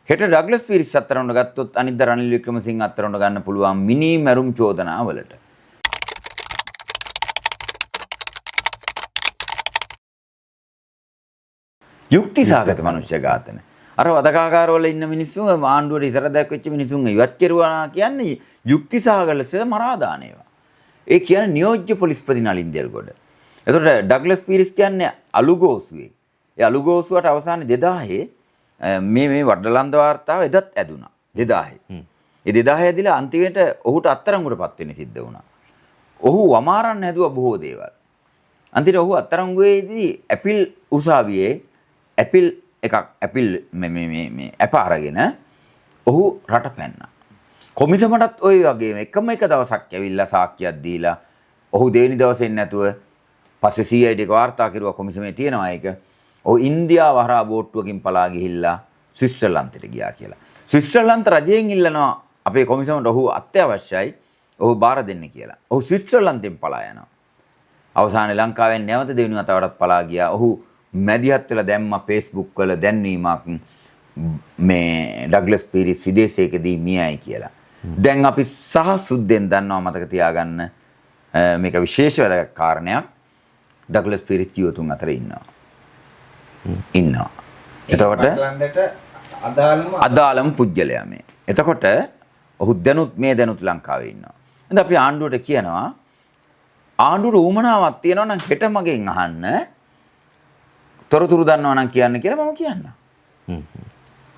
හෙට ඩග්ලස් පීරිස් අත්අඩංගුවට ගත්තොත් අනිද්දා රනිල් වික්‍රමසිංහ අත්අඩංගුවට ගන්න පුළුවන් මිනි මැරුම් චෝදනාවලට. යුක්තිසහගත මනුෂ්‍ය ඝාතන. අර වදකාකාරවල ඉන්න මිනිස්සු ආණ්ඩුවට ඉතර දැක්වෙච්ච මිනිසුන් ඉවත් කෙරුවා කියන්නේ යුක්තිසහගත ලෙස මරා දාන ඒවා. ඒ කියන්නේ නියෝජ්‍ය පොලිස්පති නලින් දෙල්ගොඩ. එතකොට ඩග්ලස් පීරිස් කියන්නේ අලුගෝසුවේ. ඒ අලුගෝසුවට අවසානයේ 2000 මේ වඩලන්ද වාර්තාව එදත් ඇදුනා 2000. ඒ 2000 ඇදිලා අන්තිමට ඔහුට අත්අඩංගුවටපත් වෙන්න සිද්ධ වුණා. ඔහු වමාරන්න හැදුවා බොහෝ දේවල්. අන්තිමට ඔහු අත්අඩංගුවේදී ඇපිල් උසාවියේ ඇපිල් එකක් ඇපිල් මේ ඇප අරගෙන ඔහු රට පැන්නා. කොමිසමටත් ওই වගේම එකම එක දවසක් ඇවිල්ලා සාක්කියක් දීලා ඔහු දෙවෙනි දවසේ නැතුව පස්සේ CID එක වාර්තා කරුවා කොමිසමේ තියෙනවා ඒක. ඔහු ඉන්දියාව හරහා බෝට්ටුවකින් පලා ගිහිල්ලා ස්විට්සර්ලන්තයට ගියා කියලා. ස්විට්සර්ලන්ත රජයෙන් ඉල්ලනවා අපේ කොමිසමට ඔහු අත්‍යවශ්‍යයි ඔහු බාර දෙන්න කියලා. ඔහු ස්විට්සර්ලන්තෙන් පලා යනවා. අවසානයේ ලංකාවෙන් නැවත දෙවෙනි වතාවටත් පලා ගියා. ඔහු මැදිහත් වෙලා දැම්මා Facebook වල දැන්වීමක් මේ ඩග්ලස් පීරිස් විදේශයකදී මියයි කියලා. දැන් අපි සහසුද්දෙන් දන්නවා මතක තියාගන්න මේක විශේෂ වැදගත් කාරණයක්. ඩග්ලස් පීරිස් ජීවතුන් අතර ඉන්නවා. එතකොට අදාළම පුජ්‍යලයා මේ. එතකොට ඔහු දැනුත් ලංකාවේ ඉන්නවා. එහෙනම් අපි ආණ්ඩුවට කියනවා ආණ්ඩුවට උවමනාවක් තියෙනවා නම් හෙට මගෙන් අහන්න තොරතුරු දන්නවා නම් කියන්න කියලා මම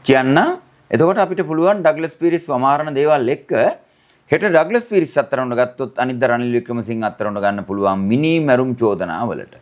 කියන්න. එතකොට අපිට පුළුවන් ඩග්ලස් පීරිස් වමාරණ දේවල් එක්ක හෙට ඩග්ලස් පීරිස් අත්අඩංගුවට ගත්තොත් අනිද්දා රනිල් වික්‍රමසිංහ අත්අඩංගුවට ගන්න පුළුවන් මිනි මැරුම් චෝදනාවලට.